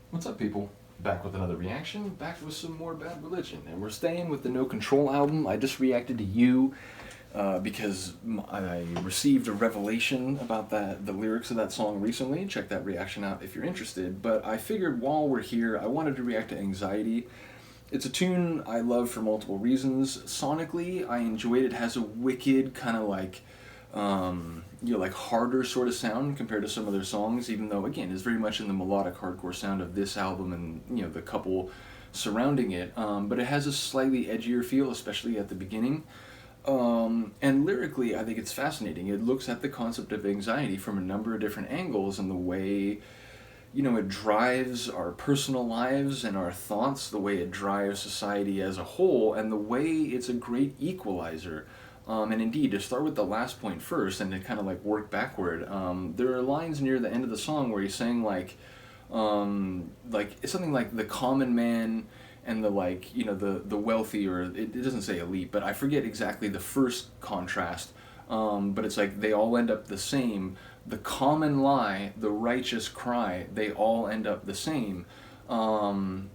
What's up, people? Back with another reaction, back with some more Bad Religion. And we're staying with the No Control album. I just reacted to You because I received a revelation about the lyrics of that song recently. Check that reaction out if you're interested. But I figured while we're here, I wanted to react to Anxiety. It's a tune I love for multiple reasons. Sonically, I enjoyed it. It has a wicked kind of like harder sort of sound compared to some of their songs, even though again is very much in the melodic hardcore sound of this album and the couple surrounding it. But it has a slightly edgier feel, especially at the beginning. And lyrically, I think it's fascinating. It looks at the concept of anxiety from a number of different angles, and the way it drives our personal lives and our thoughts, the way it drives society as a whole, and the way it's a great equalizer. And indeed, to start with the last point first and to kind of like work backward, there are lines near the end of the song where he's saying like it's something like the common man and the wealthy, or it doesn't say elite, but I forget exactly the first contrast. But it's like they all end up the same. The common lie, the righteous cry, they all end up the same.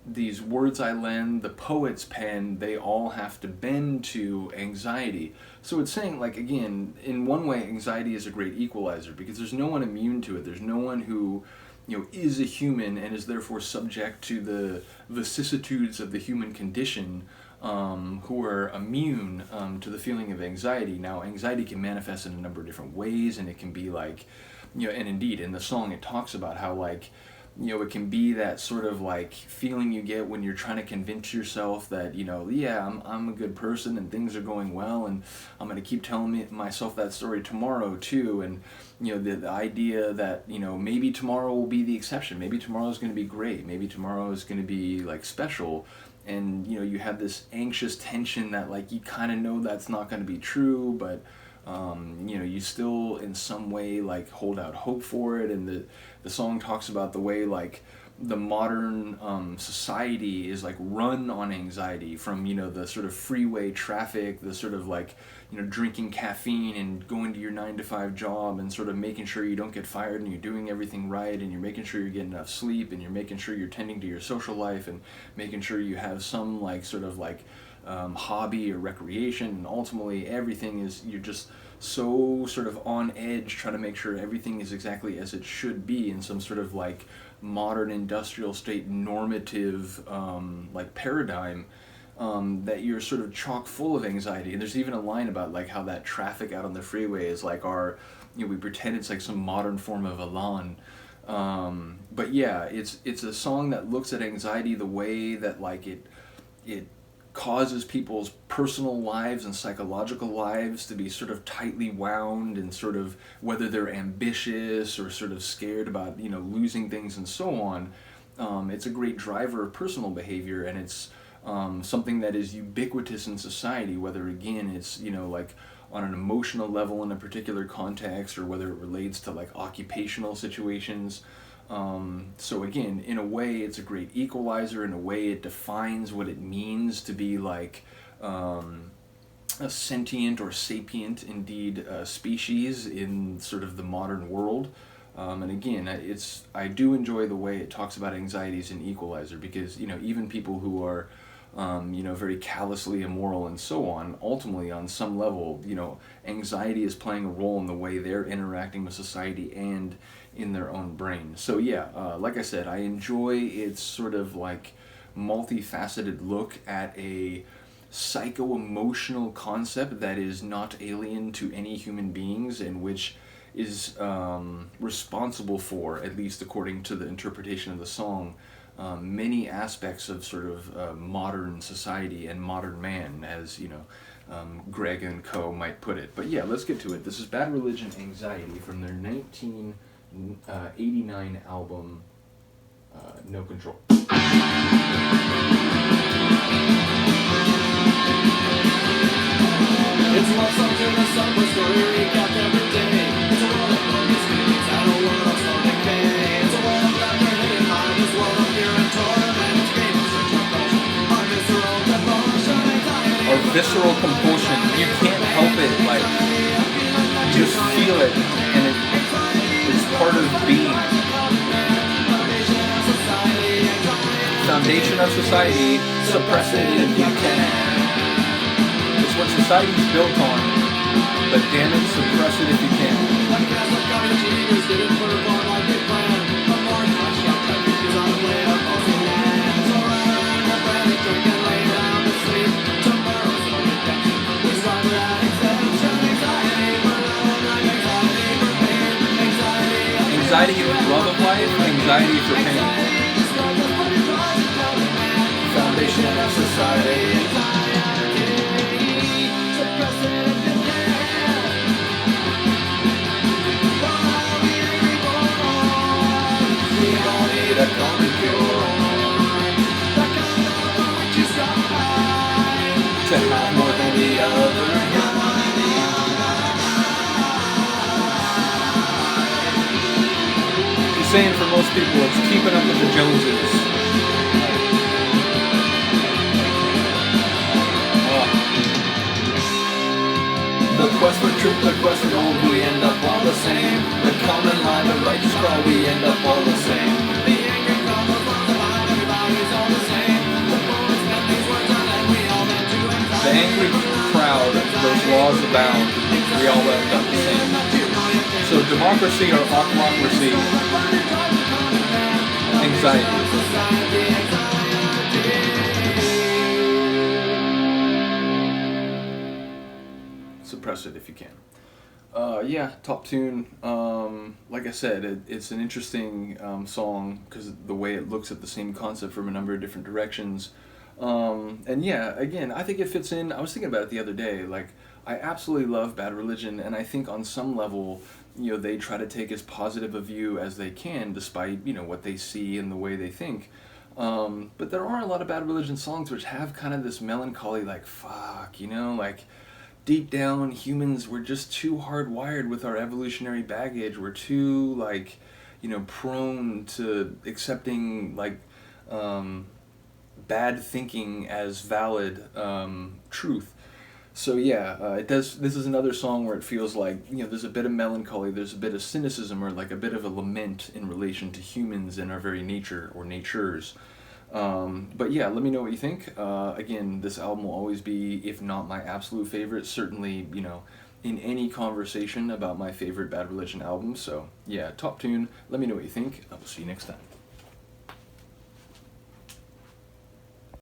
These words I lend, the poet's pen, they all have to bend to anxiety. So it's saying, like, again, in one way, anxiety is a great equalizer because there's no one immune to it. There's no one who is a human and is therefore subject to the vicissitudes of the human condition, who are immune to the feeling of anxiety. Now, anxiety can manifest in a number of different ways, and it can be like, and indeed, in the song, it talks about how, like, it can be that sort of like feeling you get when you're trying to convince yourself that, yeah, I'm a good person and things are going well, and I'm going to keep telling myself that story tomorrow too. And, the idea that, maybe tomorrow will be the exception. Maybe tomorrow is going to be great. Maybe tomorrow is going to be like special. And, you have this anxious tension that like you kind of know that's not going to be true, but you still in some way like hold out hope for it. And the song talks about the way like the modern society is like run on anxiety, from the sort of freeway traffic, the sort of like drinking caffeine and going to your 9 to 5 job and sort of making sure you don't get fired and you're doing everything right and you're making sure you're getting enough sleep and you're making sure you're tending to your social life and making sure you have some like sort of like hobby or recreation. And ultimately everything is, you're just so sort of on edge trying to make sure everything is exactly as it should be in some sort of like modern industrial state normative like paradigm, that you're sort of chock full of anxiety. And there's even a line about like how that traffic out on the freeway is like our, we pretend it's like some modern form of Elan. But yeah, it's a song that looks at anxiety the way that like it causes people's personal lives and psychological lives to be sort of tightly wound, and sort of whether they're ambitious or sort of scared about losing things and so on. It's a great driver of personal behavior, and it's something that is ubiquitous in society, whether again it's like on an emotional level in a particular context, or whether it relates to like occupational situations. So again, in a way, it's a great equalizer. In a way, it defines what it means to be like a sentient or sapient, indeed, species in sort of the modern world. And again, I do enjoy the way it talks about anxiety as an equalizer, because even people who are very callously immoral and so on, ultimately on some level, anxiety is playing a role in the way they're interacting with society and in their own brain. So yeah, like I said, I enjoy its sort of like multifaceted look at a psycho-emotional concept that is not alien to any human beings, and which is responsible for, at least according to the interpretation of the song, many aspects of sort of modern society and modern man, as Greg and Co. might put it. But yeah, let's get to it. This is Bad Religion, Anxiety, from their 1989 album, No Control. It's one song to the summer story recapped every day. It's a world of bogus meanings and a world of slow decay. It's a world of laughter hidden high, this world of fear and torment. It's great in search of passion, our visceral compulsion, anxiety. Our visceral compulsion, you can't help it, like, you just feel it, and it's part of being. Foundation of society, suppress it if you can. It's what society's built on, but damn it, suppress it if you can. Anxiety for love of life, anxiety for pain. Foundation of society. We all need a common cure to have more than the other. Saying for most people it's keeping up with the Joneses. The quest for truth, the quest for gold, we end up all the same. The common line, the righteous crawl, we end up all the same. The angry crowd, the fun, the vibe, everybody's all the same. The more spend these words on and we all end to anxiety. The angry crowd, those laws abound, we all end up the same. So democracy or autocracy, anxiety. Suppress it if you can. Yeah, top tune. Like I said, it's an interesting song because the way it looks at the same concept from a number of different directions. And yeah, again, I think it fits in. I was thinking about it the other day. Like, I absolutely love Bad Religion, and I think on some level, they try to take as positive a view as they can, despite, what they see and the way they think. But there are a lot of Bad Religion songs which have kind of this melancholy, like, fuck, like, deep down, humans, we're just too hardwired with our evolutionary baggage. We're too, like, prone to accepting, like, bad thinking as valid truth. So yeah, it does. This is another song where it feels like there's a bit of melancholy, there's a bit of cynicism, or like a bit of a lament in relation to humans and our very nature or natures. But yeah, let me know what you think. Again, this album will always be, if not my absolute favorite, certainly in any conversation about my favorite Bad Religion album. So yeah, top tune. Let me know what you think. I will see you next time.